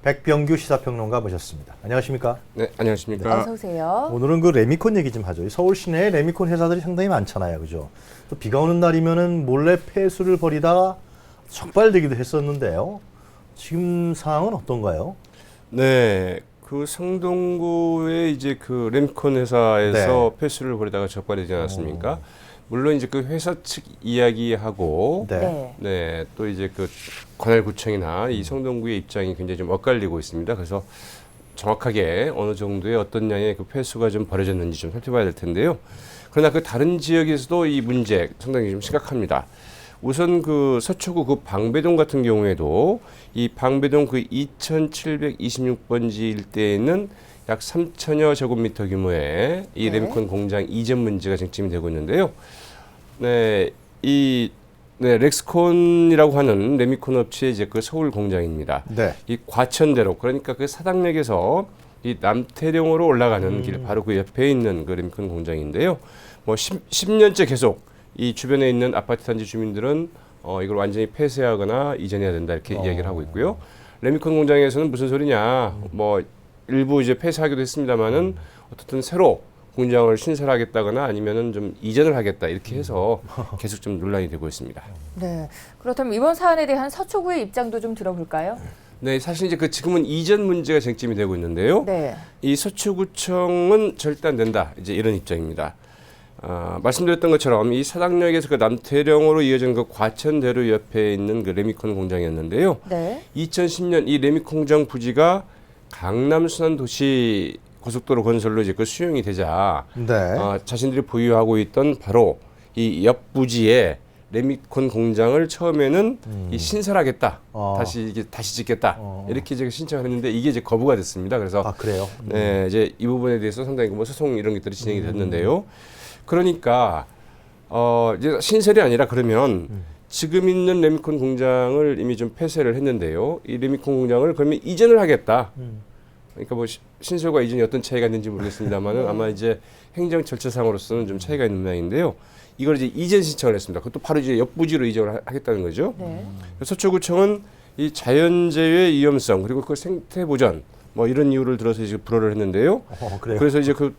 백병규 시사평론가 모셨습니다. 안녕하십니까? 네, 안녕하십니까? 어서 오세요. 오늘은 그 레미콘 얘기 좀 하죠. 서울 시내에 레미콘 회사들이 상당히 많잖아요, 그죠? 또 비가 오는 날이면은 몰래 폐수를 버리다가 적발되기도 했었는데요. 지금 상황은 어떤가요? 네, 그 성동구의 이제 그 레미콘 회사에서 폐수를 버리다가 적발되지 않았습니까? 물론 이제 그 회사 측 이야기하고 네, 또 이제 그 관할구청이나 이 성동구의 입장이 굉장히 좀 엇갈리고 있습니다. 그래서 정확하게 어느 정도의 어떤 양의 그 폐수가 좀 버려졌는지 좀 살펴봐야 될 텐데요. 그러나 그 다른 지역에서도 이 문제 상당히 좀 심각합니다. 우선 그 서초구 그 방배동 같은 경우에도 이 방배동 그 2726번지 일대에 있는 약 3천여 제곱미터 규모의 이 레미콘 공장 이전 문제가 쟁점이 되고 있는데요. 네, 렉스콘이라고 하는 레미콘 업체의 이제 그 서울 공장입니다. 네. 이 과천대로 그러니까 그 사당역에서 이 남태령으로 올라가는 길 바로 그 옆에 있는 그 레미콘 공장인데요. 뭐 10년째 계속 이 주변에 있는 아파트 단지 주민들은 이걸 완전히 폐쇄하거나 이전해야 된다 이렇게 이야기를 하고 있고요. 레미콘 공장에서는 무슨 소리냐, 뭐 일부 이제 폐쇄하기도 했습니다만은 어떻든 새로 공장을 신설하겠다거나 아니면은 좀 이전을 하겠다 이렇게 해서 계속 좀 논란이 되고 있습니다. 네. 그렇다면 이번 사안에 대한 서초구의 입장도 좀 들어볼까요? 네, 사실 이제 그 지금은 이전 문제가 쟁점이 되고 있는데요. 네. 이 서초구청은 절대 안 된다 이제 이런 입장입니다. 말씀드렸던 것처럼 이 사당역에서 그 남태령으로 이어진 그 과천대로 옆에 있는 그 레미콘 공장이었는데요. 네. 2010년 이 레미콘 공장 부지가 강남 순환도시 고속도로 건설로 이제 그 수용이 되자 자신들이 보유하고 있던 바로 이 옆 부지에 레미콘 공장을 처음에는 이 신설하겠다, 다시 짓겠다 이렇게 이제 신청을 했는데 이게 이제 거부가 됐습니다. 그래서 그래요? 네, 이제 이 부분에 대해서 상당히 뭐 소송 이런 것들이 진행이 됐는데요. 그러니까 이제 신설이 아니라 그러면 지금 있는 레미콘 공장을 이미 좀 폐쇄를 했는데요. 이 레미콘 공장을 그러면 이전을 하겠다. 그러니까 뭐 신설과 이전이 어떤 차이가 있는지 모르겠습니다만은 아마 이제 행정 절차상으로서는 좀 차이가 있는 모양인데요. 이걸 이제 이전 신청을 했습니다. 그것도 바로 이제 옆부지로 이전을 하겠다는 거죠. 네. 서초구청은 이 자연재해 위험성 그리고 그 생태 보전 뭐 이런 이유를 들어서 이제 불허를 했는데요. 그래서 이제 그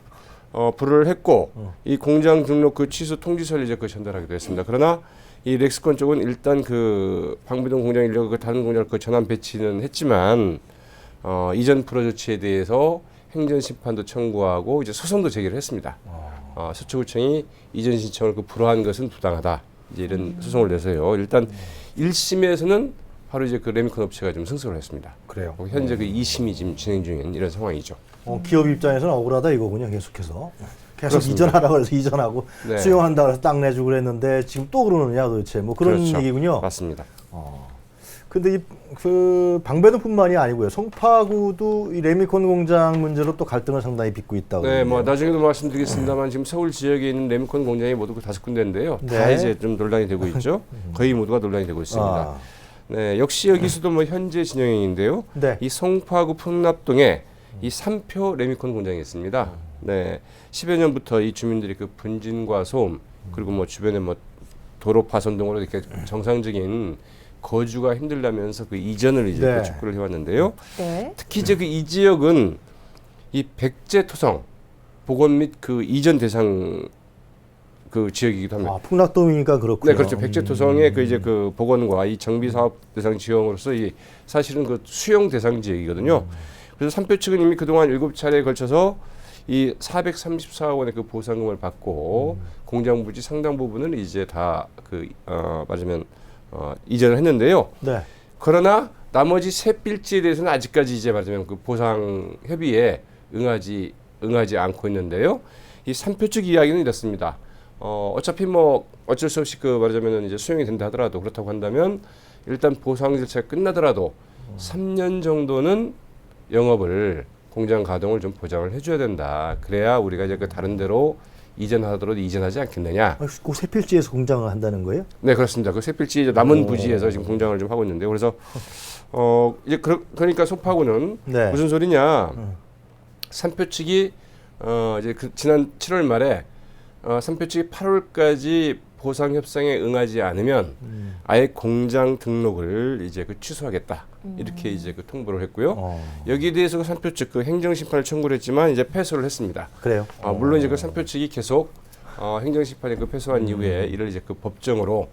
불허를 했고 이 공장 등록 그 취소 통지서를 이제 그 전달하기도 했습니다. 그러나 이 렉스콘 쪽은 일단 그 방배동 공장 인력 그 다른 공장을 그 전환 배치는 했지만 이전 불허 조치에 대해서 행정 심판도 청구하고 이제 소송도 제기를 했습니다. 서초구청이 이전 신청을 그 불허한 것은 부당하다. 이제 이런 소송을 내서요. 일단 1심에서는 바로 이제 그 레미콘 업체가 좀 승소를 했습니다. 그래요. 현재 그 2심이 지금 진행 중인 이런 상황이죠. 기업 입장에서는 억울하다 이거군요, 계속해서. 계속 그렇습니다. 이전하라고 해서 이전하고 수용한다고 해서 땅 내주고 그랬는데 지금 또 그러느냐 도대체 뭐 그런 그렇죠. 얘기군요. 맞습니다. 근데 그 방배동뿐만이 아니고요. 송파구도 이 레미콘 공장 문제로 또 갈등을 상당히 빚고 있다고. 네, 뭐 나중에도 말씀드리겠습니다만 지금 서울 지역에 있는 레미콘 공장이 모두 그 5군데인데요. 다 이제 좀 논란이 되고 있죠. 거의 모두가 논란이 되고 있습니다. 네, 역시 여기서도 뭐 현재 진영인데요. 이 송파구 풍납동에 이 3표 레미콘 공장이 있습니다. 네, 10여 년부터 이 주민들이 그 분진과 소음 그리고 뭐 주변에 뭐 도로 파손 등으로 이렇게 정상적인 거주가 힘들다면서 그 이전을 이제 그 촉구를 해왔는데요. 특히 이제 그 이 지역은 이 백제 토성 복원 및 그 이전 대상 그 지역이기도 합니다. 풍락동이니까 그렇군요. 네, 그렇죠. 백제 토성의 그 이제 그 복원과 이 정비 사업 대상 지역으로서 이 사실은 그 수용 대상 지역이거든요. 그래서 삼표 측은 이미 그동안 7차례에 걸쳐서 이 434억 원의 그 보상금을 받고 공장 부지 상당 부분을 이제 다 그 말하자면 이전을 했는데요. 그러나 나머지 세 필지에 대해서는 아직까지 이제 말하자면 그 보상 협의에 응하지 않고 있는데요. 이 3표 측 이야기는 이렇습니다. 어차피 뭐 어쩔 수 없이 그 말하자면 이제 수용이 된다 하더라도 그렇다고 한다면 일단 보상 절차가 끝나더라도 3년 정도는 영업을 공장 가동을 좀 보장을 해줘야 된다. 그래야 우리가 이제 그 다른 데로 이전하더라도 이전하지 않겠느냐. 그 세 필지에서 공장을 한다는 거예요? 네, 그렇습니다. 그 세 필지 이제 남은 부지에서 지금 공장을 좀 하고 있는데요. 그래서 이제 그러니까 송파구는 무슨 소리냐? 3표 측이 이제 그 지난 7월 말에 3표 측이 8월까지 보상 협상에 응하지 않으면 아예 공장 등록을 이제 그 취소하겠다. 이렇게 이제 그 통보를 했고요. 여기에 대해서 그 산표 측 그 행정 심판을 청구를 했지만 이제 패소를 했습니다. 그래요. 물론 이제 그 산표 측이 계속 행정 심판에 그 패소한 이후에 이를 이제 그 법정으로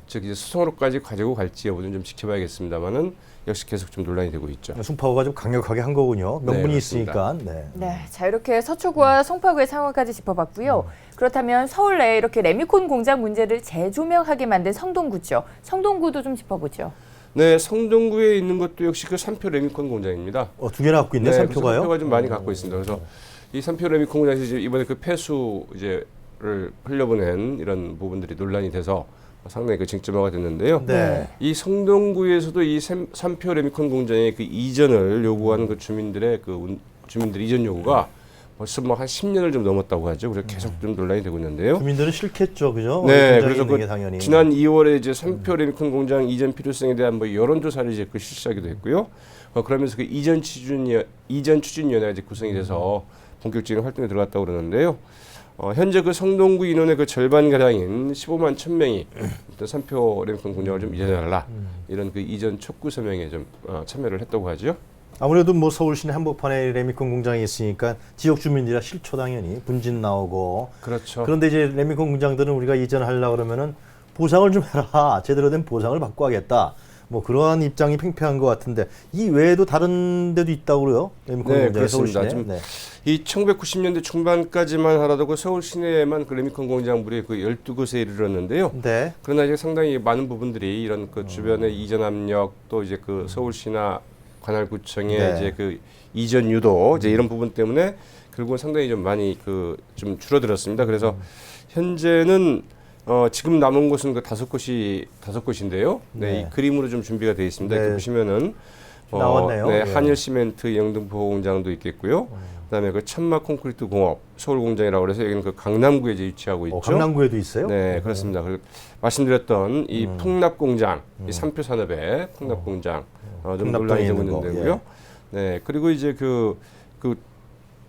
즉 이제 소송으로까지 가지고 갈지 여부는 좀 지켜봐야겠습니다만은 역시 계속 좀 논란이 되고 있죠. 송파구가 좀 강력하게 한 거군요. 명분이 네, 있으니까. 네. 네, 자 이렇게 서초구와 송파구의 상황까지 짚어봤고요. 그렇다면 서울 내에 이렇게 레미콘 공장 문제를 재조명하게 만든 성동구죠. 성동구도 좀 짚어보죠. 네, 성동구에 있는 것도 역시 그 삼표 레미콘 공장입니다. 두 개나 갖고 있네, 네, 산표가요. 산표가 좀 많이 갖고 있습니다. 그래서 이 삼표 레미콘 공장에서 이제 이번에 그 폐수 이제를 흘려보낸 이런 부분들이 논란이 돼서 상당히 그 쟁점화가 됐는데요. 네. 이 성동구에서도 이 삼표 레미콘 공장의 그 이전을 요구하는 그 주민들의 주민들 이전 요구가 벌써 뭐 한 10년을 좀 넘었다고 하죠. 그래서 계속 좀 논란이 되고 있는데요. 주민들은 싫겠죠, 그죠? 네, 공장이 그래서 있는 게 당연히. 지난 2월에 이제 삼표 레미콘 공장 이전 필요성에 대한 뭐 여론조사를 이제 그 실시하기도 했고요. 그러면서 그 이전 추진위원회가 이제 구성이 돼서 본격적인 활동에 들어갔다고 그러는데요. 현재 그 성동구 인원의 그 절반 가량인 15만 1,000명이 삼표 레미콘 공장을 좀 이전해달라 이런 그 이전 촉구 서명에 좀 참여를 했다고 하죠. 아무래도 뭐 서울 시내 한복판에 레미콘 공장이 있으니까 지역 주민들이라 싫죠, 당연히 분진 나오고. 그렇죠. 그런데 이제 레미콘 공장들은 우리가 이전하려고 그러면은 보상을 좀 해라, 제대로 된 보상을 받고 하겠다. 뭐 그러한 입장이 팽팽한 것 같은데 이 외에도 다른 데도 있다고 그래요? 레미콘 네, 공장이 서울 그렇습니다. 시내. 좀 네. 이 1990년대 중반까지만 하더라도 그 서울 시내에만 그 레미콘 공장물이 그 12곳에 이르렀는데요. 네. 그러나 이제 상당히 많은 부분들이 이런 그 주변의 이전 압력 또 이제 그 서울시나 관할구청의 네. 이제 그 이전 유도 이제 이런 부분 때문에 결국은 상당히 좀 많이 그 좀 줄어들었습니다. 그래서 현재는 지금 남은 곳은 그 다섯 곳인데요. 네, 네. 이 그림으로 좀 준비가 되어 있습니다. 네. 이렇게 보시면은 나왔네요. 네, 예. 한일시멘트 영등포 공장도 있겠고요. 그다음에 그 천막 콘크리트 공업 서울 공장이라고 해서 여기는 그 강남구에 이제 위치하고 있죠. 강남구에도 있어요? 네, 그렇습니다. 그리고 말씀드렸던 이 풍납 공장, 이 삼표 산업의 풍납 공장 좀 풍납동에 논란이 되고 있는 거, 있는데고요. 네, 그리고 이제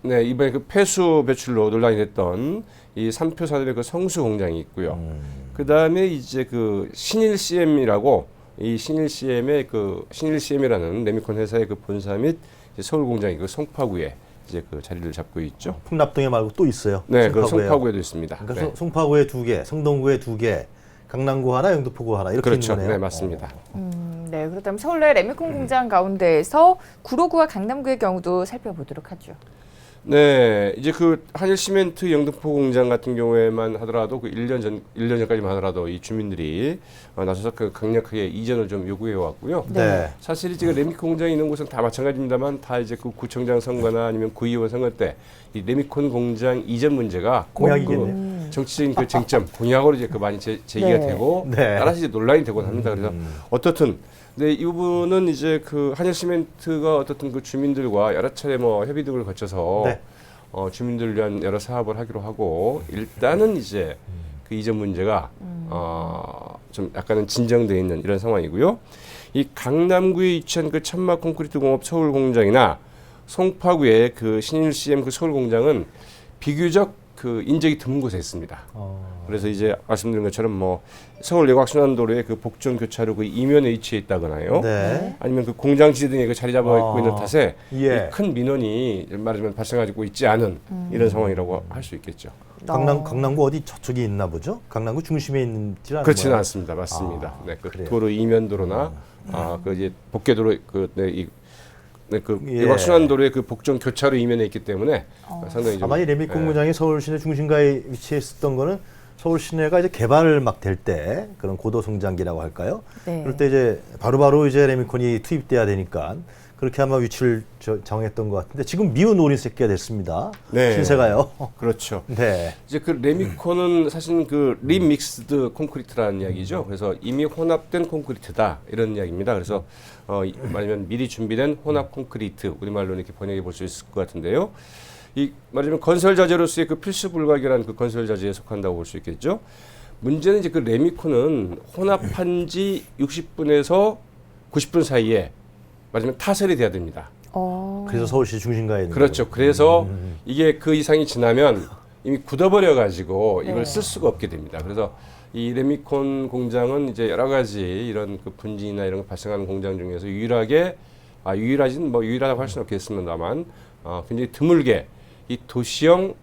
네, 이번에 그 폐수 배출로 논란이 됐던 이 삼표 산업의 그 성수 공장이 있고요. 그다음에 이제 그 신일 CM이라고 이 신일 CM이라는 레미콘 회사의 그 본사 및 이제 서울 공장이 그 송파구에 이제 그 자리를 잡고 있죠. 풍납동에 말고 또 있어요. 네, 그 송파구에요. 송파구에도 있습니다. 그러니까 네. 송파구에 2개, 성동구에 2개, 강남구 하나, 영등포구 하나 이렇게 그렇죠. 있는 거네요. 네, 맞습니다. 네, 그렇다면 서울 내 레미콘 공장 가운데에서 구로구와 강남구의 경우도 살펴보도록 하죠. 네, 이제 그 한일시멘트 영등포 공장 같은 경우에만 하더라도 그 1년 전까지만 하더라도 이 주민들이 나서서 그 강력하게 이전을 좀 요구해 왔고요. 네. 사실 이제 그 레미콘 공장이 있는 곳은 다 마찬가지입니다만 다 이제 그 구청장 선거나 아니면 구의원 선거 때 이 레미콘 공장 이전 문제가 꼭 공약이겠네요. 그 정치적인 그 쟁점 공약으로 이제 그 많이 제기가 네. 되고 네. 따라서 이제 논란이 되곤 합니다. 그래서 어떻든 네, 이 부분은 이제 그 한일시멘트가 어떻든 그 주민들과 여러 차례 뭐 협의 등을 거쳐서 네. 주민들을 위한 여러 사업을 하기로 하고 일단은 이제 그 이전 문제가 좀 약간은 진정돼 있는 이런 상황이고요. 이 강남구에 위치한 그 천막 콘크리트 공업 서울 공장이나 송파구의 그 신일 CM 그 서울 공장은 비교적 그 인적이 드문 곳에 있습니다. 그래서 이제 말씀드린 것처럼 뭐 서울 외곽순환도로의 그 복정 교차로 그 이면에 위치해 있다거나요. 네. 아니면 그 공장지 등에 그 자리 잡아 있고 있는 탓에 예. 이 큰 민원이 말하자면 발생하고 있지 않은 이런 상황이라고 할 수 있겠죠. 강남구 어디 저쪽에 있나 보죠? 강남구 중심에 있는지 않나요? 그렇지는 않습니다. 맞습니다. 네, 그 그래요. 도로 이면도로나 그 이제 복개도로 그 예. 외곽순환도로의 그 복정 교차로 이면에 있기 때문에 상당히 좀 아마 이 레미콘 공장이 서울 시내 중심가에 위치했었던 거는 서울 시내가 이제 개발 막 될 때 그런 고도 성장기라고 할까요? 네. 그럴 때 이제 바로바로 이제 레미콘이 투입돼야 되니까 그렇게 아마 위치를 정했던 것 같은데 지금 미운 오린 새끼가 됐습니다. 네. 신세가요. 그렇죠. 네. 이제 그 레미콘은 사실은 그 리믹스드 콘크리트라는 이야기죠. 그래서 이미 혼합된 콘크리트다 이런 이야기입니다. 그래서 말하자면 미리 준비된 혼합 콘크리트 우리말로 이렇게 번역해 볼 수 있을 것 같은데요. 이 말하자면 건설 자재로서의 그 필수 불가결한 그 건설 자재에 속한다고 볼 수 있겠죠. 문제는 이제 그 레미콘은 혼합한 지 60분에서 90분 사이에 말하자면 타설이 돼야 됩니다. 그래서 서울시 중심가에 있는 그렇죠. 거군요. 그래서 이게 그 이상이 지나면 이미 굳어버려 가지고 네. 이걸 쓸 수가 없게 됩니다. 그래서 이 레미콘 공장은 이제 여러 가지 이런 그 분진이나 이런 거 발생하는 공장 중에서 유일하진 뭐 유일하다고 할 수는 없겠습니다만 굉장히 드물게 이 도시형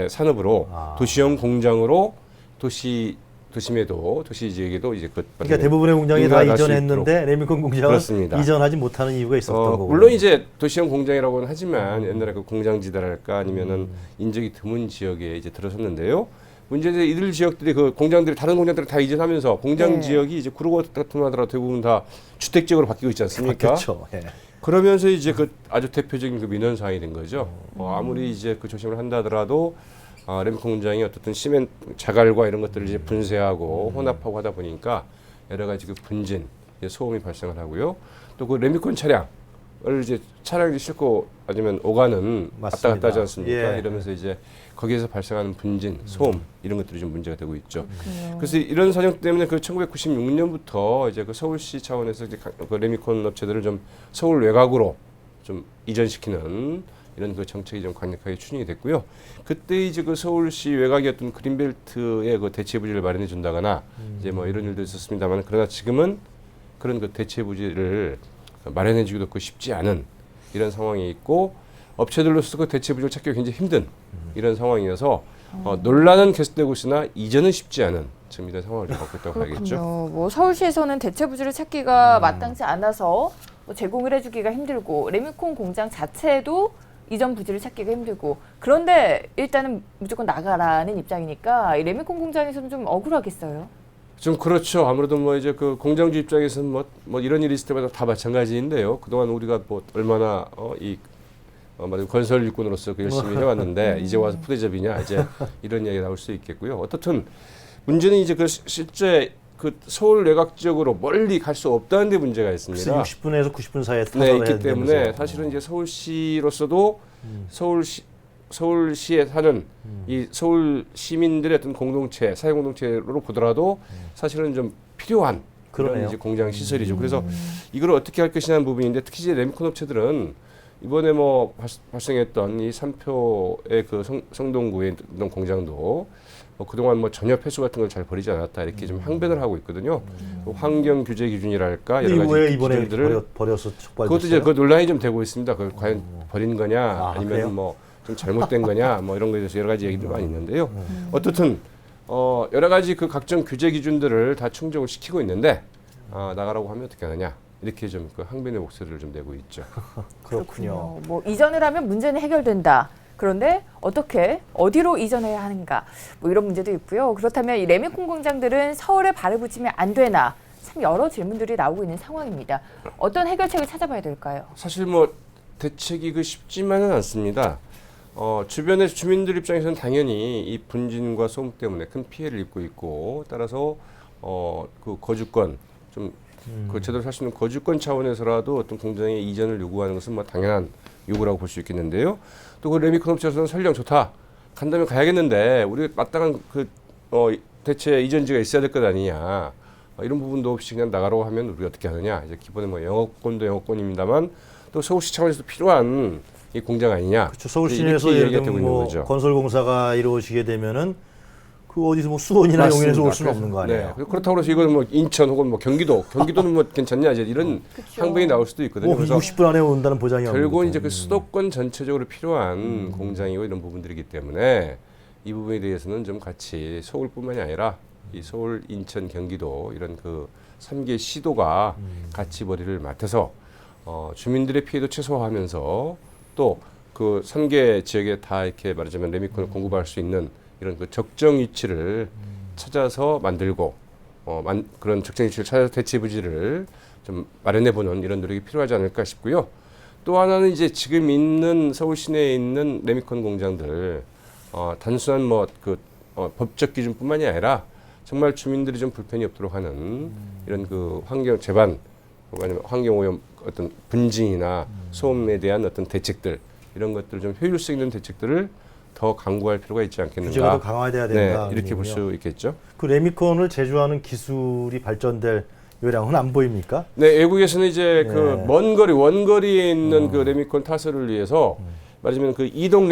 산업으로 도시형 공장으로 도심에도 도시 지역에도 이제 그러니까 대부분의 공장이 다 인가할 수 이전했는데 레미콘 공장은 그렇습니다. 이전하지 못하는 이유가 있었던 거고. 물론 이제 도시형 공장이라고는 하지만 옛날에 그 공장지대랄까 아니면은 인적이 드문 지역에 이제 들어섰는데요. 문제는 이들 지역들이 그 공장들이 다른 공장들을 다 이전하면서 공장 네. 지역이 이제 구로구 같은 하더라도 대부분 다 주택 지역으로 바뀌고 있지 않습니까? 그렇죠. 예. 그러면서 이제 그 아주 대표적인 그 민원 사항이 된 거죠. 아무리 이제 그 조심을 한다 하더라도 레미콘 공장이 어떻든 시멘 자갈과 이런 것들을 이제 분쇄하고 혼합하고 하다 보니까 여러 가지 그 분진, 소음이 발생을 하고요. 또 그 레미콘 차량을 이제 차량이 싣고 아니면 오가는 왔다 갔다 하지 않습니까? 예. 이러면서 이제 거기에서 발생하는 분진, 소음 이런 것들이 좀 문제가 되고 있죠. 그래서 이런 사정 때문에 그 1996년부터 이제 그 서울시 차원에서 이제 그 레미콘 업체들을 좀 서울 외곽으로 좀 이전시키는 이런 그 정책이 좀 강력하게 추진이 됐고요. 그때 이제 그 서울시 외곽이었던 그린벨트의 그 대체 부지를 마련해 준다거나 이제 뭐 이런 일도 있었습니다만 그러나 지금은 그런 그 대체 부지를 마련해 주기도 그 쉽지 않은 이런 상황이 있고 업체들로서 그 대체 부지를 찾기가 굉장히 힘든 이런 상황이어서 논란은 계속되고 있으나 이전은 쉽지 않은 지금 이런 상황을 겪고 있다고 봐야겠죠. 뭐 서울시에서는 대체 부지를 찾기가 마땅치 않아서 뭐 제공을 해주기가 힘들고 레미콘 공장 자체도 이전 부지를 찾기가 힘들고 그런데 일단은 무조건 나가라는 입장이니까 이 레미콘 공장에서는 좀 억울하겠어요. 좀 그렇죠. 아무래도 뭐 이제 그 공장주 입장에서는 뭐 이런 일이 있을 때마다 다 마찬가지인데요. 그동안 우리가 뭐 얼마나 말하자면 건설 일꾼으로서 그 열심히 해왔는데 이제 와서 푸대접이냐 이제 이런 이야기 나올 수 있겠고요. 어떻든 문제는 이제 그 실제 그 서울 외곽 지역으로 멀리 갈 수 없다는 데 문제가 있습니다. 60분에서 90분 사이에 있기 때문에 사실은 이제 서울시로서도 서울시에 사는 이 서울 시민들의 어떤 공동체, 사회 공동체로 보더라도 사실은 좀 필요한 그런 이제 공장 시설이죠. 그래서 이걸 어떻게 할 것이냐는 부분인데 특히 이제 레미콘 업체들은 이번에 뭐 발생했던 이 3표의 그 성동구의 어떤 공장도 그동안 뭐 전혀 폐수 같은 걸 잘 버리지 않았다 이렇게 좀 항변을 하고 있거든요. 환경 규제 기준이랄까 여러 가지 왜 이번에 기준들을 버려서 촉발됐어요? 그것도 이제 그 논란이 좀 되고 있습니다. 그걸 과연 버린 거냐 그래요? 아니면 뭐 좀 잘못된 거냐 뭐 이런 거에 대해서 여러 가지 얘기들 많이 있는데요. 어떻든 여러 가지 그 각종 규제 기준들을 다 충족을 시키고 있는데 나가라고 하면 어떻게 하느냐 이렇게 좀 그 항변의 목소리를 좀 내고 있죠. 그렇군요. 뭐 이전을 하면 문제는 해결된다. 그런데 어떻게 어디로 이전해야 하는가 뭐 이런 문제도 있고요. 그렇다면 이 레미콘 공장들은 서울에 발을 붙이면 안 되나 참 여러 질문들이 나오고 있는 상황입니다. 어떤 해결책을 찾아봐야 될까요? 사실 뭐 대책이 그 쉽지만은 않습니다. 주변의 주민들 입장에서는 당연히 이 분진과 소음 때문에 큰 피해를 입고 있고 따라서 그 거주권 좀 그 제대로 살 수 있는 거주권 차원에서라도 어떤 공장의 이전을 요구하는 것은 뭐 당연한 요구라고 볼 수 있겠는데요. 또 그 레미콘 업체에서는 설령 좋다 간다면 가야겠는데 우리 마땅한 그 대체 이전지가 있어야 될 것 아니냐 이런 부분도 없이 그냥 나가라고 하면 우리가 어떻게 하느냐 이제 기본에 뭐 영업권도 영업권입니다만 또 서울시 차원에서 필요한 이 공장 아니냐. 그렇죠. 서울 시내에서 예를 들면 뭐 건설공사가 이루어지게 되면은 그 어디서 뭐 수원이나 맞습니다. 용인에서 올 수는 없는 거 아니에요. 네. 그렇다고 해서 이건 뭐 인천 혹은 뭐 경기도는 뭐 괜찮냐 이제 이런 항변이 나올 수도 있거든요. 뭐 60분 안에 온다는 보장이 없는 결국 거죠. 이제 그 수도권 전체적으로 필요한 공장이고 이런 부분들이기 때문에 이 부분에 대해서는 좀 같이 서울뿐만이 아니라 이 서울, 인천, 경기도 이런 그 3개 시도가 같이 머리를 맡아서 주민들의 피해도 최소화하면서 또 그 3개 지역에 다 이렇게 말하자면 레미콘을 공급할 수 있는 이런 그 적정 위치를 찾아서 만들고 그런 적정 위치를 찾아서 대체 부지를 좀 마련해 보는 이런 노력이 필요하지 않을까 싶고요. 또 하나는 이제 지금 있는 서울 시내에 있는 레미콘 공장들 단순한 뭐 그 법적 기준뿐만이 아니라 정말 주민들이 좀 불편이 없도록 하는 이런 그 환경 재반 아니면 환경 오염 어떤 분진이나 소음에 대한 어떤 대책들 이런 것들 좀 효율성 있는 대책들을 더 강구할 필요가 있지 않겠는가. 규제가 더 강화돼야 된다. 네, 이렇게 볼 수 있겠죠. 그 레미콘을 제조하는 기술이 발전될 요량은 안 보입니까? 네, 외국에서는 이제 그 먼 거리 원거리에 있는 그 레미콘 타설을 위해서 말하자면 그 이동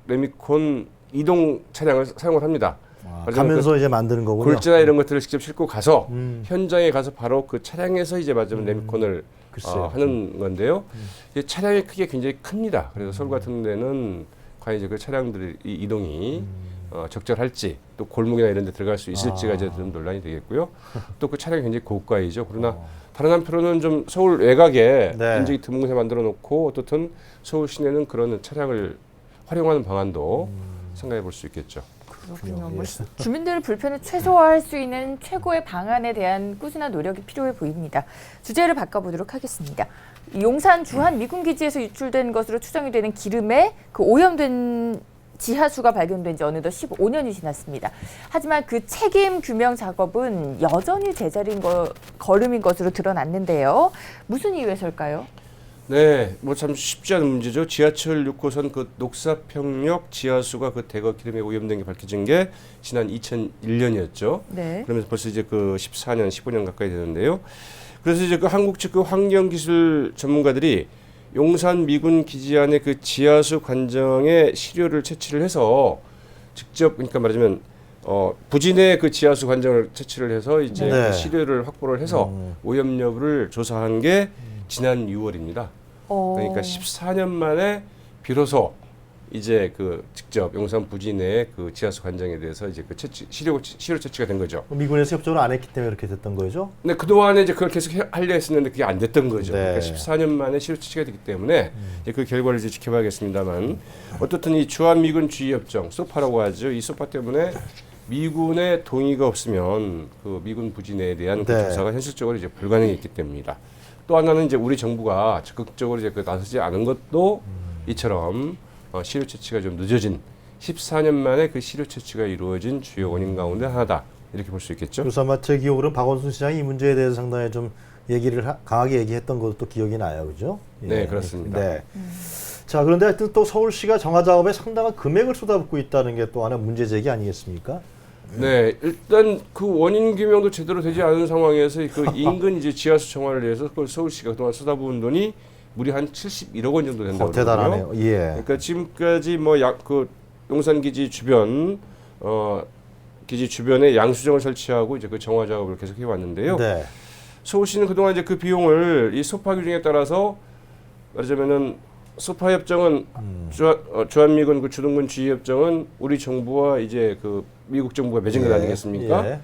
레미콘 이동 차량을 사용을 합니다. 가면서 이제 만드는 거군요. 골재나 이런 것들을 직접 싣고 가서 음. 현장에 가서 바로 그 차량에서 이제 맞으면 레미콘을 글쎄요. 하는 건데요. 이제 차량의 크기가 굉장히 큽니다. 그래서 서울 같은 데는 과연 이제 그 차량들의 이 이동이 적절할지 또 골목이나 이런 데 들어갈 수 있을지가 이제 좀 논란이 되겠고요. 또 그 차량이 굉장히 고가이죠. 그러나 다른 한편으로는 좀 서울 외곽에 네. 굉장히 드문 곳에 만들어 놓고 어떻든 서울 시내는 그런 차량을 활용하는 방안도 생각해 볼 수 있겠죠. 그렇군요. 예. 뭐 주민들의 불편을 최소화할 수 있는 최고의 방안에 대한 꾸준한 노력이 필요해 보입니다. 주제를 바꿔보도록 하겠습니다. 용산 주한 미군 기지에서 유출된 것으로 추정이 되는 기름에 그 오염된 지하수가 발견된 지 어느덧 15년이 지났습니다. 하지만 그 책임 규명 작업은 여전히 제자리인 걸음인 것으로 드러났는데요. 무슨 이유에서일까요? 네, 뭐 참 쉽지 않은 문제죠. 지하철 6호선 그 녹사평역 지하수가 그 대거 기름에 오염된 게 밝혀진 게 지난 2001년이었죠. 네. 그러면서 벌써 이제 그 14년, 15년 가까이 되는데요. 그래서 이제 그 한국 측 그 환경기술 전문가들이 용산 미군 기지 안에 그 지하수 관정에 시료를 채취를 해서 직접 그러니까 말하자면 부진의 그 지하수 관정을 채취를 해서 이제 네. 그 시료를 확보를 해서 오염 여부를 조사한 게 지난 6월입니다. 그러니까 14년 만에 비로소 이제 그 직접 용산 부진의 그 지하수 관정에 대해서 이제 그 시료 채취가 된 거죠. 미군에서 협조를 안 했기 때문에 그렇게 됐던 거죠. 근데 그 동안에 이제 그걸 계속 하려 했었는데 그게 안 됐던 거죠. 네. 그러니까 14년 만에 시료 채취가 됐기 때문에 이제 그 결과를 이제 지켜봐야겠습니다만 어떻든 이 주한미군 주의협정 소파라고 하죠. 이 소파 때문에 미군의 동의가 없으면 그 미군 부진에 대한 그 네. 조사가 현실적으로 이제 불가능했기 때문입니다. 또 하나는 이제 우리 정부가 적극적으로 이제 그 나서지 않은 것도 이처럼 시료 채취가 좀 늦어진 14년 만에 그 시료 채취가 이루어진 주요 원인 가운데 하나다 이렇게 볼 수 있겠죠. 그래서 아마 제 기억으로는 박원순 시장이 이 문제에 대해서 상당히 좀 얘기를 강하게 얘기했던 것도 기억이 나요, 그죠? 네, 그렇습니다. 네. 자, 그런데 하여튼 또 서울시가 정화 작업에 상당한 금액을 쏟아붓고 있다는 게 또 하나 문제 제기 아니겠습니까? 네, 일단 그 원인 규명도 제대로 되지 않은 상황에서 그 인근 이제 지하수 정화를 위해서 그 서울시가 그동안 쏟아부은 돈이 무려 한 71억 원 정도 된다고 대단하네요. 그러거든요. 예. 그러니까 지금까지 뭐 그 용산 기지 주변 기지 주변에 양수정을 설치하고 이제 그 정화 작업을 계속 해왔는데요. 네. 서울시는 그동안 이제 그 비용을 이 소파 규정에 따라서 말하자면은 소파 협정은 주한미군 그 주둔군 지휘 협정은 우리 정부와 이제 그 미국 정부가 맺은 것 예. 아니겠습니까? 예.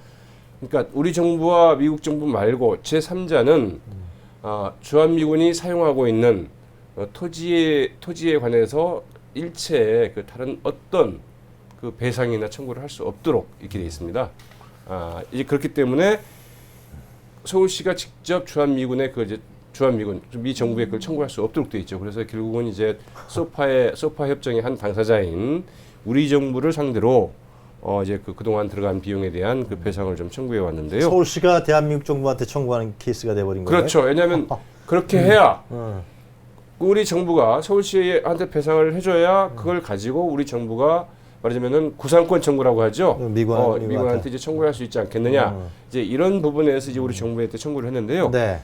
그러니까 우리 정부와 미국 정부 말고 제3자는 주한미군이 사용하고 있는 토지에 관해서 일체 그 다른 어떤 그 배상이나 청구를 할 수 없도록 이렇게 되어 있습니다. 이제 그렇기 때문에 서울시가 직접 주한미군의 그 이제 주한미군 미 정부에 그걸 청구할 수 없도록 되어 있죠. 그래서 결국은 이제 소파 협정의 한 당사자인 우리 정부를 상대로 이제 그동안 들어간 비용에 대한 그 배상을 좀 청구해 왔는데요. 서울시가 대한민국 정부한테 청구하는 케이스가 돼버린 거예요. 그렇죠. 왜냐하면 그렇게 해야 우리 정부가 서울시한테 배상을 해줘야 그걸 가지고 우리 정부가 말하자면은 구상권 청구라고 하죠. 미군한테 이제 청구할 수 있지 않겠느냐. 이제 이런 부분에서 이제 우리 정부한테 청구를 했는데요. 네.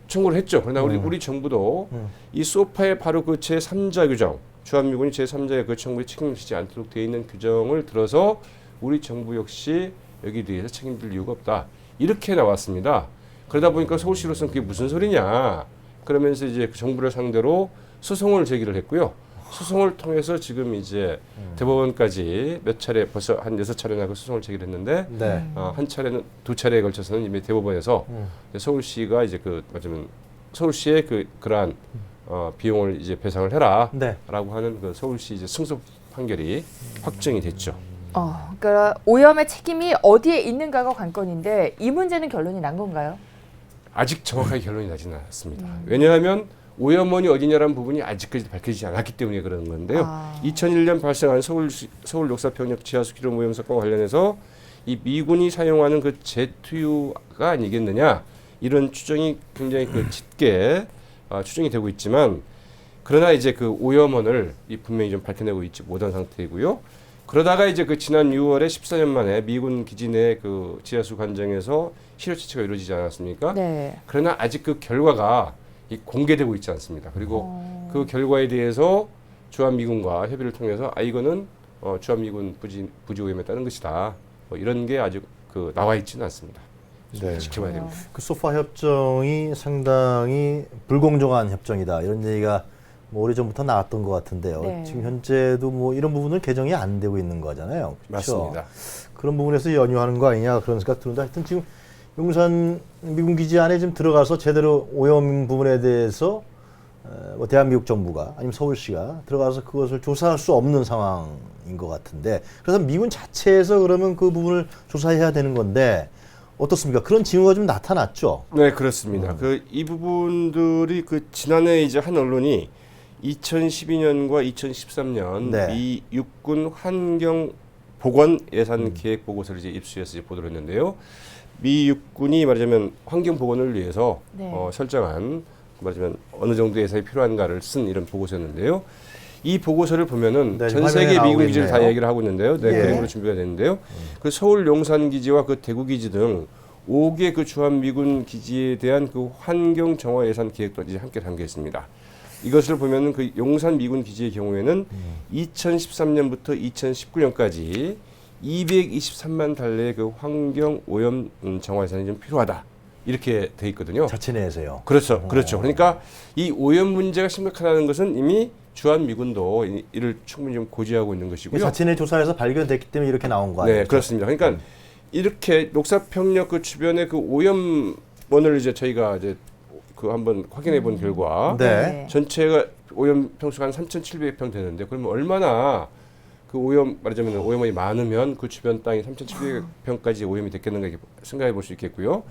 청구를 했죠. 그러나 우리 정부도 이 소파의 바로 그 제3자 규정, 주한미군이 제3자의 그 청구에 책임을 지지 않도록 되어 있는 규정을 들어서 우리 정부 역시 여기에 대해서 책임질 이유가 없다. 이렇게 나왔습니다. 그러다 보니까 서울시로서는 그게 무슨 소리냐. 그러면서 이제 그 정부를 상대로 소송을 제기를 했고요. 소송을 통해서 지금 이제 대법원까지 몇 차례 벌써 한 6차례나 그 소송을 제기를 했는데 네. 한 차례는 2차례에 걸쳐서는 이미 대법원에서 서울시가 이제 그 맞으면 서울시의 그러한 비용을 이제 배상을 해라라고 네. 하는 그 서울시 이제 승소 판결이 확정이 됐죠. 그러니까 오염의 책임이 어디에 있는가가 관건인데 이 문제는 결론이 난 건가요? 아직 정확하게 결론이 나지는 않았습니다. 왜냐하면 오염원이 어디냐라는 부분이 아직까지 밝혀지지 않았기 때문에 그러는 건데요. 2001년 발생한 서울 녹사평역 지하수 기름 오염 사건과 관련해서 이 미군이 사용하는 그 제트유가 아니겠느냐 이런 추정이 굉장히 그 짙게 추정이 되고 있지만 그러나 이제 그 오염원을 분명히 좀 밝혀내고 있지 못한 상태이고요. 그러다가 이제 그 지난 6월에 14년 만에 미군 기지 내 그 지하수 관정에서 시료 채취가 이루어지지 않았습니까? 네. 그러나 아직 그 결과가 공개되고 있지 않습니다. 그리고 그 결과에 대해서 주한미군과 협의를 통해서 이거는 주한미군 부지 오염에 따른 것이다. 뭐 이런 게 아직 그 나와 있지는 않습니다. 네. 지켜봐야 됩니다. 그 소파 협정이 상당히 불공정한 협정이다 이런 얘기가 뭐 오래전부터 나왔던 것 같은데요. 네. 지금 현재도 뭐 이런 부분은 개정이 안 되고 있는 거잖아요. 그렇죠? 맞습니다. 그런 부분에서 연유하는 거 아니냐 그런 생각 드는데 하여튼 지금 용산 미군 기지 안에 지금 들어가서 제대로 오염 부분에 대해서 뭐 대한민국 정부가 아니면 서울시가 들어가서 그것을 조사할 수 없는 상황인 것 같은데 그래서 미군 자체에서 그러면 그 부분을 조사해야 되는 건데 어떻습니까? 그런 징후가 좀 나타났죠. 네, 그렇습니다. 그 이 부분들이 그 지난해 이제 한 언론이 2012년과 2013년 네. 미 육군 환경 보건 예산 계획 보고서를 이제 입수해서 이제 보도를 했는데요. 미 육군이 말하자면 환경 보건을 위해서 네. 설정한 말하자면 어느 정도 예산이 필요한가를 쓴 이런 보고서였는데요. 이 보고서를 보면은 네, 전 화면에 세계 나오고 미군 기지를 다 있네요. 얘기를 하고 있는데요. 네, 예. 그림으로 준비가 됐는데요. 그 서울 용산 기지와 그 대구 기지 등 5개 그 주한 미군 기지에 대한 그 환경 정화 예산 계획도 이제 함께 담겨 있습니다. 이것을 보면은 그 용산 미군 기지의 경우에는 2013년부터 2019년까지 223만 달러의 그 환경 오염 정화 예산이 좀 필요하다. 이렇게 돼 있거든요. 자체 내에서요. 그렇죠. 그렇죠. 그러니까 이 오염 문제가 심각하다는 것은 이미 주한 미군도 이를 충분히 좀 고지하고 있는 것이고요. 자체 내 조사에서 발견됐기 때문에 이렇게 나온 거 아니에요? 네, 그렇습니다. 그러니까 이렇게 녹사평역 그 주변의 그 오염원을 이제 저희가 이제 그 한번 확인해 본 결과 네. 전체가 오염 평수가 한 3,700평 되는데 그러면 얼마나 그 오염 말하자면 오염원이 많으면 그 주변 땅이 3,700평까지 오염이 됐겠는가 이렇게 생각해 볼 수 있겠고요.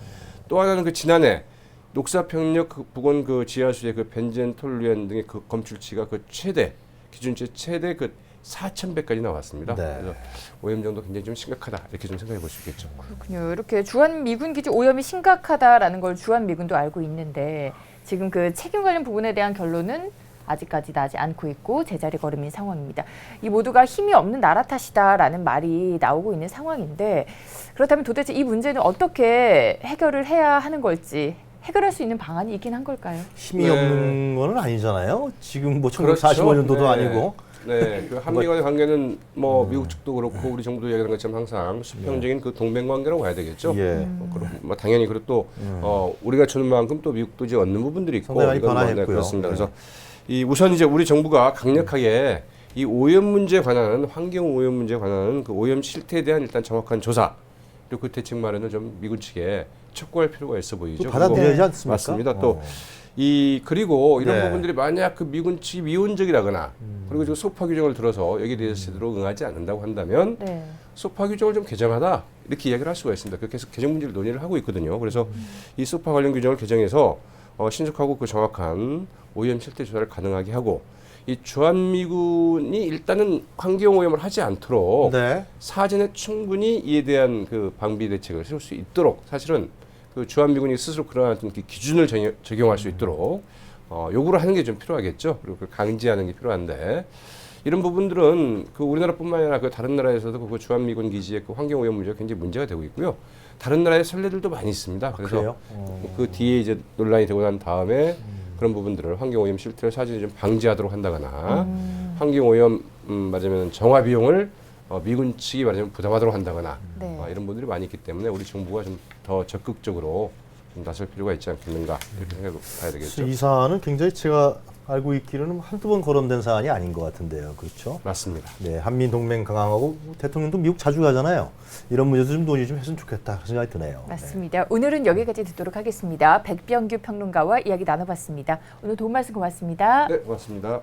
또 하나는 그 지난해 녹사평역 그 부근 그 지하수의 그 벤젠 톨루엔 등의 그 검출치가 그 최대 기준치 최대 그 4,000배까지 나왔습니다. 네. 그래서 오염 정도 굉장히 좀 심각하다 이렇게 좀 생각해 볼 수 있겠죠. 그렇군요. 이렇게 주한 미군 기지 오염이 심각하다라는 걸 주한 미군도 알고 있는데 지금 그 책임 관련 부분에 대한 결론은 아직까지 나지 않고 있고 제자리 걸음인 상황입니다. 이 모두가 힘이 없는 나라 탓이다라는 말이 나오고 있는 상황인데 그렇다면 도대체 이 문제는 어떻게 해결을 해야 하는 걸지 해결할 수 있는 방안이 있긴 한 걸까요? 힘이 네. 없는 거는 아니잖아요. 지금 뭐 그렇죠. 1945년도도 네. 아니고. 네, 그 한미 간의 관계는 뭐 미국 측도 그렇고 우리 정부도 얘기하는 것처럼 항상 수평적인 그 동맹 관계라고 봐야 되겠죠. 예. 뭐 당연히 그리고 또 우리가 주는 만큼 또 미국도 이제 얻는 부분들이 있고 상당히 이건 뭐, 변화했고요. 그렇습니다. 네. 그래서 이 우선 이제 우리 정부가 강력하게 이 오염 문제에 관한 환경 오염 문제에 관한 그 오염 실태에 대한 일단 정확한 조사 그리고 그 대책 마련을 좀 미군 측에 촉구할 필요가 있어 보이죠. 받아들여야지 그리고 않습니까? 맞습니다. 또 그리고 이런 네. 부분들이 만약 그 미군 측이 미온적이라거나 그리고 지금 소파 규정을 들어서 여기에 대해서 제대로 응하지 않는다고 한다면 네. 소파 규정을 좀 개정하다 이렇게 이야기를 할 수가 있습니다. 그렇게 해서 개정 문제를 논의를 하고 있거든요. 그래서 이 소파 관련 규정을 개정해서 신속하고 그 정확한 오염 실태 조사를 가능하게 하고 이 주한미군이 일단은 환경 오염을 하지 않도록 네. 사전에 충분히 이에 대한 그 방비 대책을 세울 수 있도록 사실은 그 주한미군이 스스로 그러한 어떤 그 기준을 적용할 수 있도록 요구를 하는 게 좀 필요하겠죠. 그리고 그걸 강제하는 게 필요한데 이런 부분들은 그 우리나라뿐만 아니라 그 다른 나라에서도 그 주한미군 기지의 그 환경 오염 문제가 굉장히 문제가 되고 있고요. 다른 나라의 선례들도 많이 있습니다. 그래서 그래요? 그 뒤에 이제 논란이 되고 난 다음에 그런 부분들을 환경 오염 실태를 사전에 좀 방지하도록 한다거나 환경 오염 맞으면 정화 비용을 미군 측이 말하자면 부담하도록 한다거나 네. 이런 분들이 많이 있기 때문에 우리 정부가 좀 더 적극적으로 좀 나설 필요가 있지 않겠는가 이렇게 생각해 봐야 되겠죠. 이 사안은 굉장히 제가 알고 있기로는 한두 번 거론된 사안이 아닌 것 같은데요. 그렇죠? 맞습니다. 네, 한미 동맹 강화하고 대통령도 미국 자주 가잖아요. 이런 문제도 좀 논의 좀 했으면 좋겠다 그런 생각이 드네요. 맞습니다. 오늘은 여기까지 듣도록 하겠습니다. 백병규 평론가와 이야기 나눠봤습니다. 오늘 도움 말씀 고맙습니다. 네, 고맙습니다.